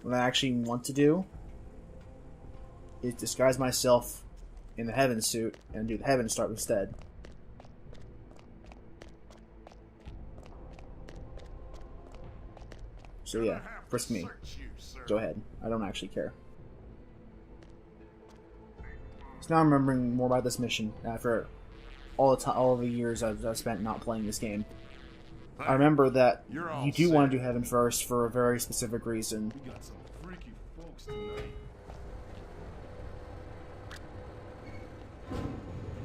what I actually want to do is disguise myself in the Heaven suit and do the Heaven start instead. So yeah, frisk me. Go ahead. I don't actually care. So now I'm remembering more about this mission after all the years I've spent not playing this game. I remember that you do want to do Heaven first for a very specific reason. We got some freaky folks tonight.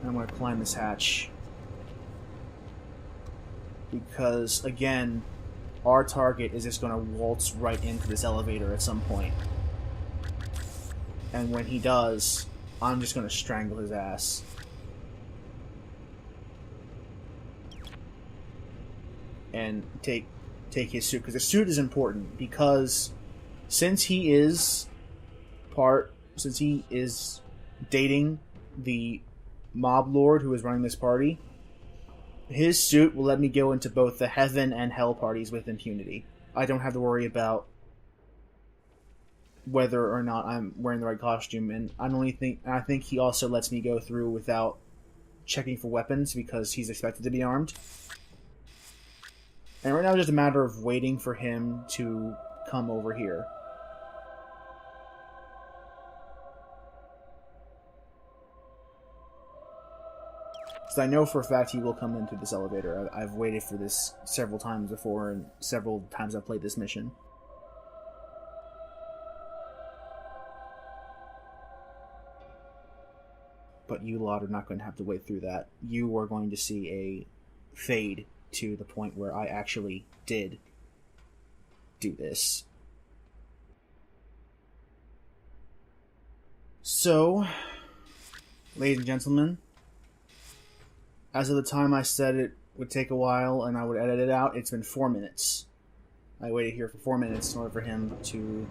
I'm going to climb this hatch. Because, again, our target is just going to waltz right into this elevator at some point. And when he does, I'm just going to strangle his ass. And take his suit. Because the suit is important. Because since he is dating the mob lord who is running this party, his suit will let me go into both the heaven and hell parties with impunity. I don't have to worry about whether or not I'm wearing the right costume, and I think he also lets me go through without checking for weapons because he's expected to be armed. And right now it's just a matter of waiting for him to come over here. Because I know for a fact he will come into this elevator. I've waited for this several times before, and several times I've played this mission. But you lot are not going to have to wait through that. You are going to see a fade to the point where I actually did do this. So, ladies and gentlemen, as of the time I said it would take a while and I would edit it out, it's been 4 minutes. I waited here for 4 minutes in order for him to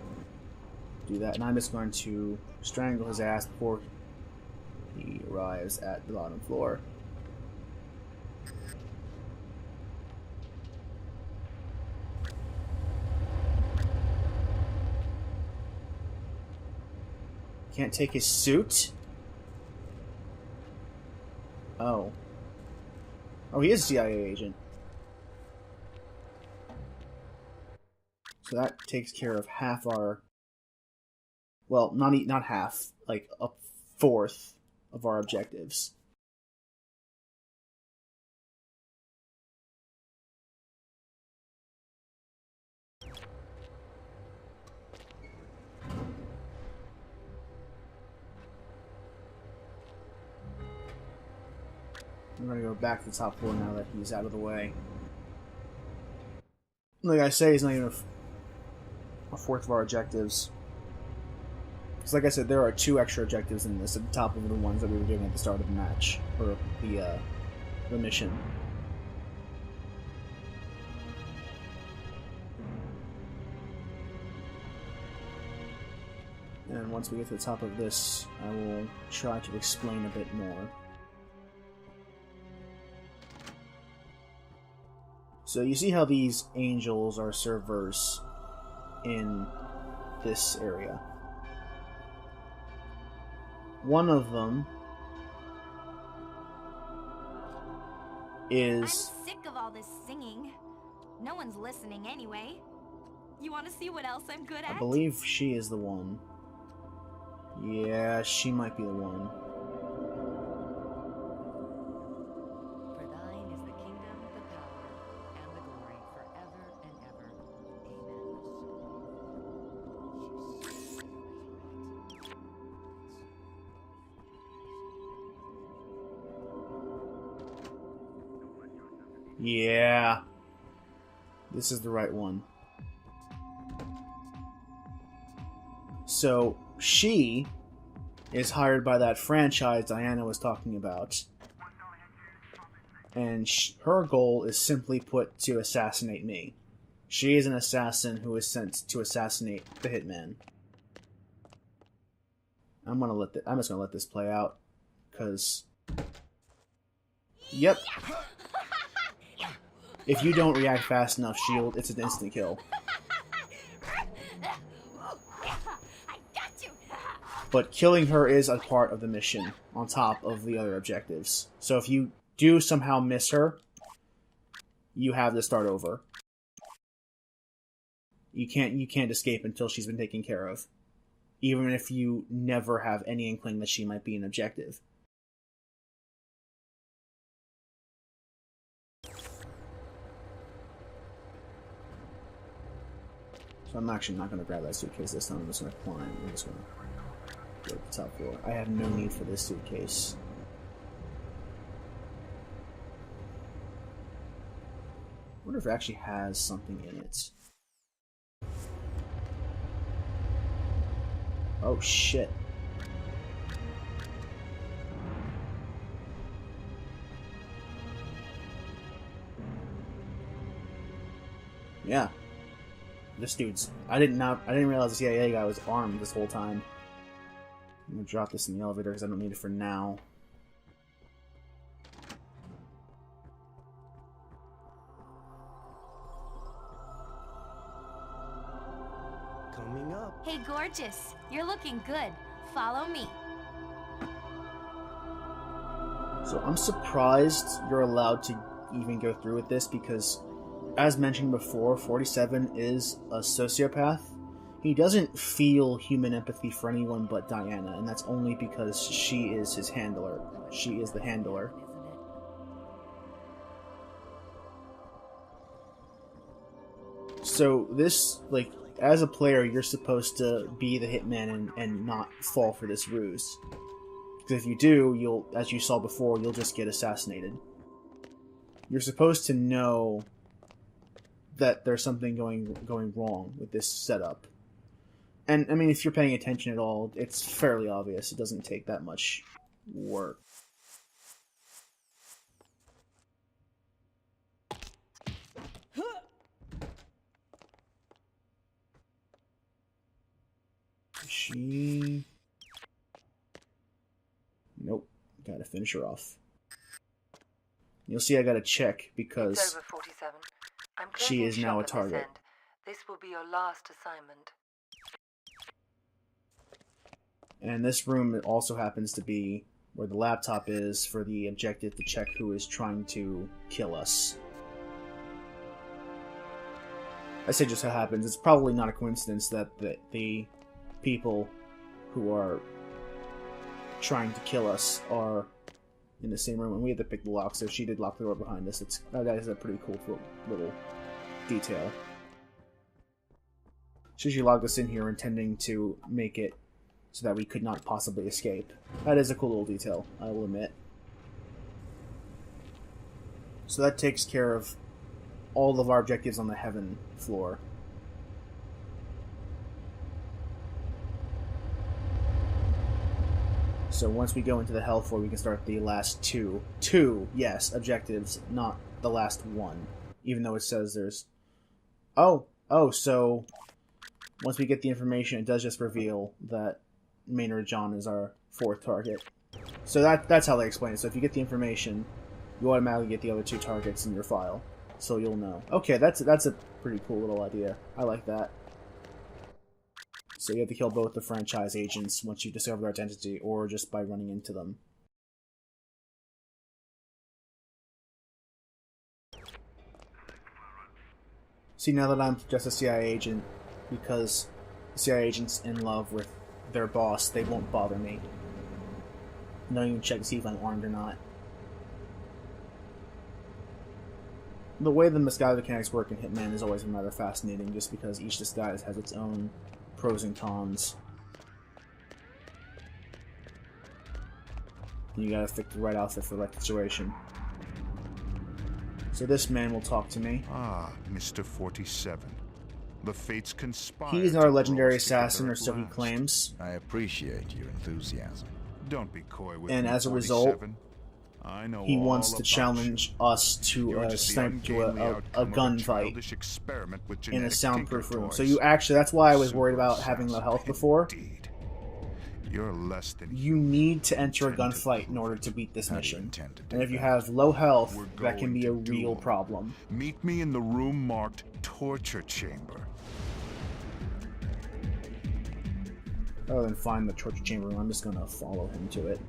do that, and I'm just going to strangle his ass before he arrives at the bottom floor. Can't take his suit? Oh. Oh, he is a CIA agent. So that takes care of half our... Well, not half. Like, a fourth of our objectives. I'm gonna go back to the top floor now that he's out of the way. Like I say, he's not even a fourth of our objectives. Because like I said, there are 2 extra objectives in this, at the top of the ones that we were doing at the start of the match. Or the mission. And once we get to the top of this, I will try to explain a bit more. So you see how these angels are servers in this area. One of them is... I'm sick of all this singing. No one's listening anyway. You want to see what else I'm good at? I believe she is the one. Yeah, she might be the one. For thine is the kingdom, the power, and the glory forever and ever. Amen. Yeah. This is the right one. So, she is hired by that franchise Diana was talking about. And her goal is simply put to assassinate me. She is an assassin who is sent to assassinate the Hitman. I'm just gonna let this play out, because... Yep. If you don't react fast enough, Shield, it's an instant kill. But killing her is a part of the mission, on top of the other objectives. So if you do somehow miss her, you have to start over. You can't escape until she's been taken care of. Even if you never have any inkling that she might be an objective. So I'm actually not going to grab that suitcase this time. I'm just going to climb. I'm just going to go to the top floor. I have no need for this suitcase. I wonder if it actually has something in it. Oh shit. Yeah. This dude's... I didn't realize the CIA guy was armed this whole time. I'm gonna drop this in the elevator because I don't need it for now. Coming up. Hey, gorgeous. You're looking good. Follow me. So I'm surprised you're allowed to even go through with this because, as mentioned before, 47 is a sociopath. He doesn't feel human empathy for anyone but Diana, and that's only because she is his handler. She is the handler. So this, like, as a player, you're supposed to be the hitman and not fall for this ruse. Because if you do, you'll, as you saw before, you'll just get assassinated. You're supposed to know that there's something going wrong with this setup. And, I mean, if you're paying attention at all, it's fairly obvious. It doesn't take that much work. She... Nope. Gotta finish her off. You'll see I gotta check because It's over, 47. I'm she is now a target. This will be your last assignment. And this room also happens to be where the laptop is for the objective to check who is trying to kill us. I say just how it happens. It's probably not a coincidence that the people who are trying to kill us are in the same room, and we had to pick the lock, so she did lock the door behind us. That is a pretty cool little detail. She logged us in here intending to make it so that we could not possibly escape. That is a cool little detail, I will admit. So that takes care of all of our objectives on the heaven floor. So once we go into the hell floor, we can start the last two, yes, objectives, not the last one. Even though it says there's... Oh, so once we get the information, it does just reveal that Maynard John is our fourth target. So that's how they explain it. So if you get the information, you automatically get the other two targets in your file. So you'll know. Okay, that's a pretty cool little idea. I like that. So you have to kill both the franchise agents once you discover their identity, or just by running into them. See, now that I'm just a CIA agent, because the CIA agent's in love with their boss, they won't bother me. No, you can check to see if I'm armed or not. The way the misguided mechanics work in Hitman has always been rather fascinating, just because each disguise has its own pros and cons. You gotta pick the right outfit for the right situation. So this man will talk to me. Ah, Mr. 47. The fates conspire. He's our legendary assassin, or so he claims. I appreciate your enthusiasm. Don't be coy with And me, as a result, 47. I know he all wants to about challenge us to You're a just the a ungainly outcome of a gunfight childish experiment with in a genetic soundproof tinker room. So toys. you actually, that's why I was worried Super about having low health assassin, before. indeed. You're less than You need to enter a Intend to gunfight in order to beat this How do you mission. intend to do And if you that? have low health, We're that can going be a to real duel. problem. Meet me in the room marked torture chamber. Rather than find the torture chamber room, I'm just gonna follow him to it.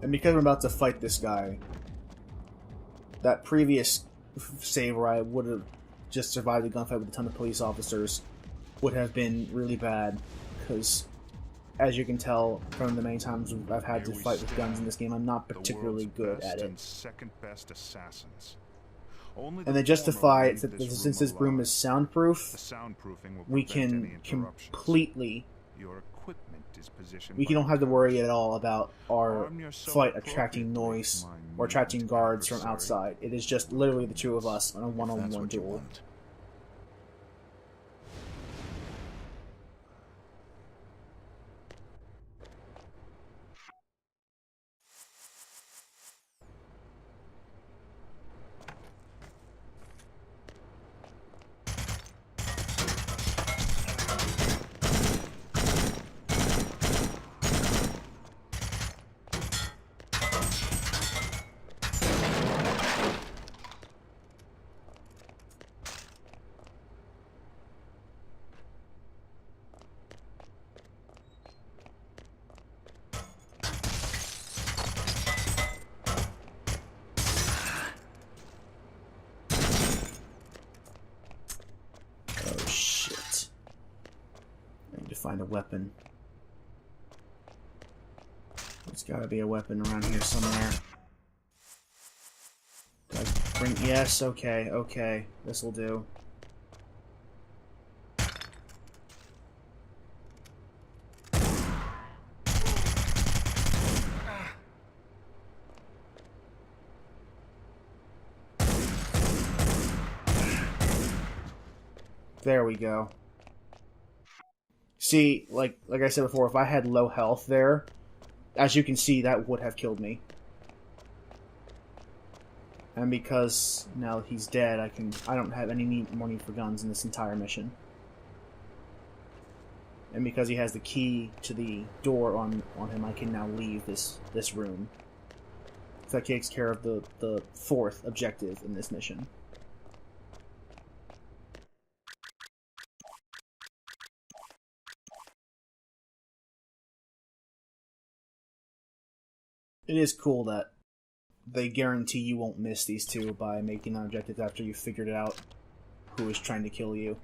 And because I'm about to fight this guy, that previous save where I would have just survived a gunfight with a ton of police officers would have been really bad, because as you can tell from the many times I've had to fight with guns in this game, I'm not particularly good at it. Second best assassins. And they justify it that since this room is soundproof, we can completely... We don't have to worry at all about our fight attracting noise or attracting guards from outside. It is just literally the two of us on a one-on-one duel. Find a weapon. There's gotta be a weapon around here somewhere. Do I bring... Yes, okay, okay. This'll do. There we go. See, like I said before, if I had low health there, as you can see, that would have killed me. And because now he's dead, I don't have any more need for guns in this entire mission. And because he has the key to the door on him, I can now leave this room. So that takes care of the fourth objective in this mission. It is cool that they guarantee you won't miss these two by making an objective after you've figured out who is trying to kill you.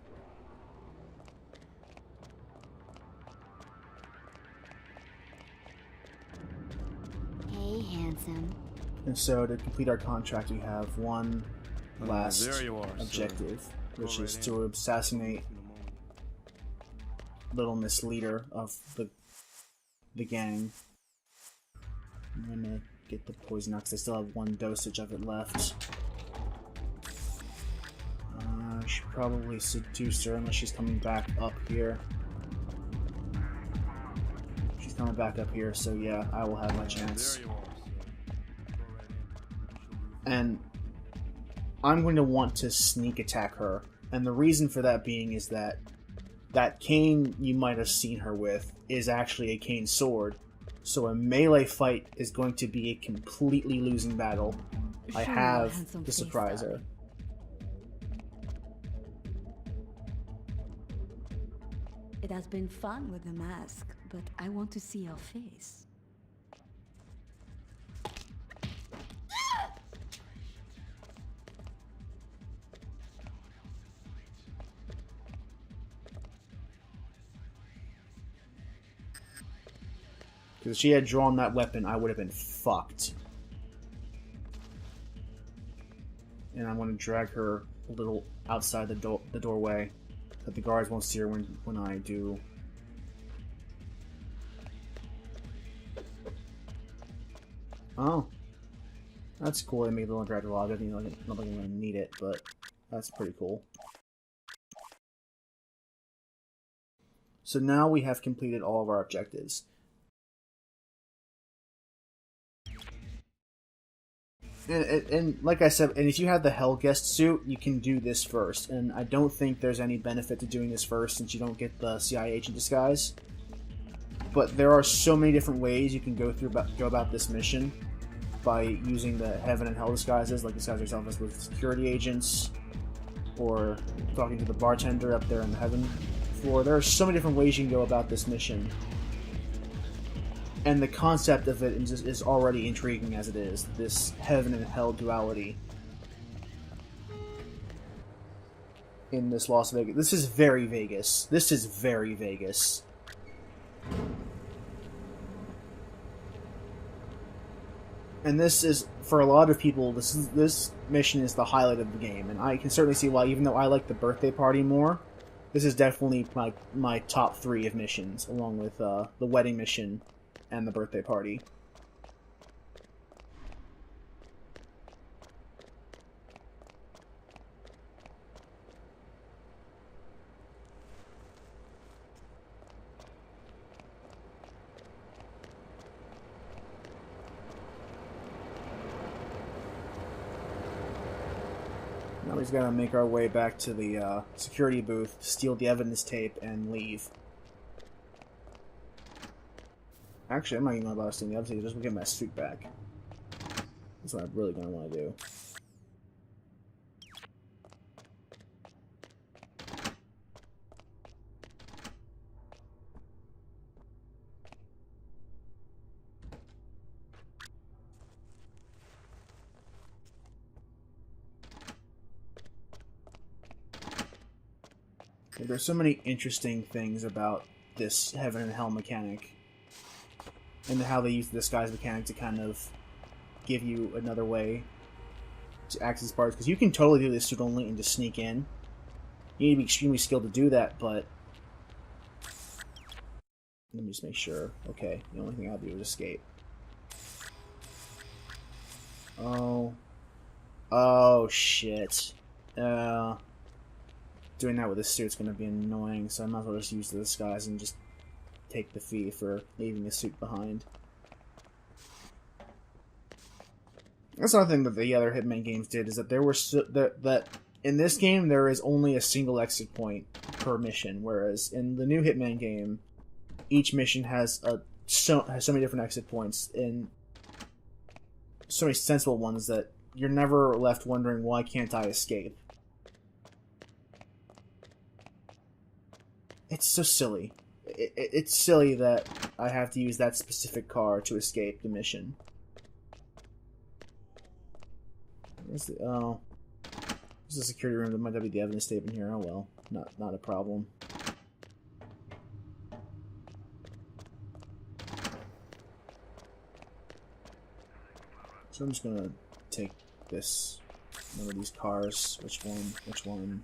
Hey, handsome. And so to complete our contract, we have one last objective, which is to assassinate Little Miss Leader of the gang. I'm gonna get the poison out because I still have one dosage of it left. I should probably seduce her unless she's coming back up here. She's coming back up here, so yeah, I will have my chance. And I'm going to want to sneak attack her. And the reason for that being is that that cane you might have seen her with is actually a cane sword. So a melee fight is going to be a completely losing battle. I have to surprise her. It has been fun with the mask, but I want to see your face. Because if she had drawn that weapon, I would have been fucked. And I'm going to drag her a little outside the doorway, so that the guards won't see her when I do. Oh. That's cool. They made a little gradual object. You know, not like I'm going to need it, but that's pretty cool. So now we have completed all of our objectives. And like I said, and if you have the Hellguest suit, you can do this first. And I don't think there's any benefit to doing this first since you don't get the CIA agent disguise. But there are so many different ways you can go about this mission by using the Heaven and Hell disguises, like disguise yourself as with security agents, or talking to the bartender up there on the heaven floor. There are so many different ways you can go about this mission. And the concept of it is already intriguing as it is. This heaven and hell duality in this Las Vegas. This is very Vegas. This is very Vegas. And this is, for a lot of people, this mission is the highlight of the game. And I can certainly see why, even though I like the birthday party more, this is definitely my top 3 of missions, along with the wedding mission and the birthday party. Now we just gotta make our way back to the security booth, steal the evidence tape, and leave. Actually, I'm not even about to steal the evidence tape, just get my suit back. That's what I'm really gonna want to do. There's so many interesting things about this heaven and hell mechanic, and how they use the disguise mechanic to kind of give you another way to access parts. Because you can totally do this suit only and just sneak in. You need to be extremely skilled to do that, but let me just make sure. Okay, the only thing I'll do is escape. Oh shit. Doing that with this suit's going to be annoying, so I might as well just use the disguise and just take the fee for leaving the suit behind. That's another thing that the other Hitman games did, is that there were that in this game there is only a single exit point per mission, whereas in the new Hitman game, each mission has so many different exit points, and so many sensible ones that you're never left wondering, why can't I escape? It's so silly. It's silly that I have to use that specific car to escape the mission. Where's the... Oh. There's a security room that might be the evidence tape in here. Oh well. Not a problem. So I'm just gonna take this... one of these cars. Which one?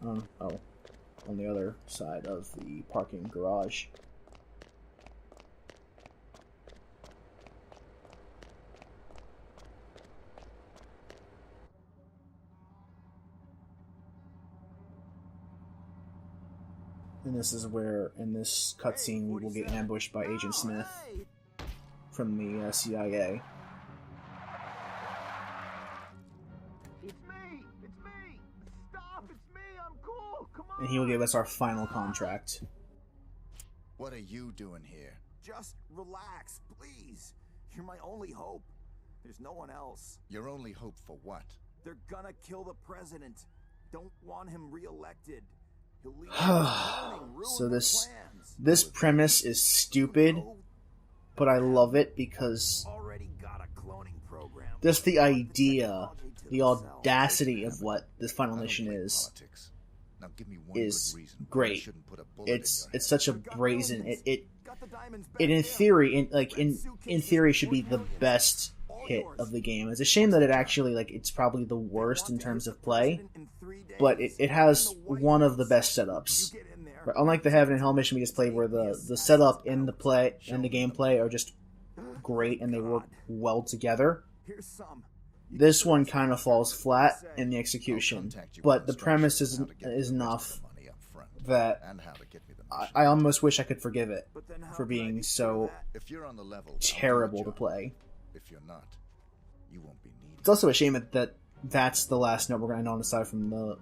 Oh. On the other side of the parking garage. And this is where, in this cutscene, we will get ambushed by Agent Smith from the CIA. And he will give us our final contract. What are you doing here? Just relax, please. You're my only hope. There's no one else. Your only hope for what? They're gonna kill the president. Don't want him reelected. He'll leave ruin So their this premise is stupid, but I love it because already got a cloning program. just the idea, the audacity of what this final mission is. Now give me one Is good reason why I great. shouldn't put a bullet in It's your such a Got brazen. millions. It Got the diamonds back in now. theory, in Suitcases theory, should be worth the millions. best All hit yours. of the game. It's a shame that it actually it's probably the worst in Want to terms hit of the play, president in 3 days? but it has In the White one of the House. best setups. You get in there. Right, unlike the Heaven and Hell mission we just played, where the setup in the play and the gameplay are just great and they work well together. Here's some. This one kind of falls flat in the execution, but the premise is enough that I almost wish I could forgive it But then how for can I being be so If you're on the level, I'll do the terrible to job. play. If you're not, you won't be needed. It's also a shame that that's the last note we're going to end on, aside from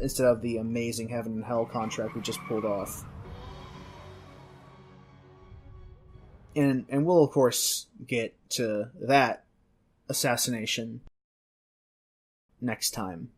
instead of the amazing Heaven and Hell contract we just pulled off. And we'll of course get to that assassination next time.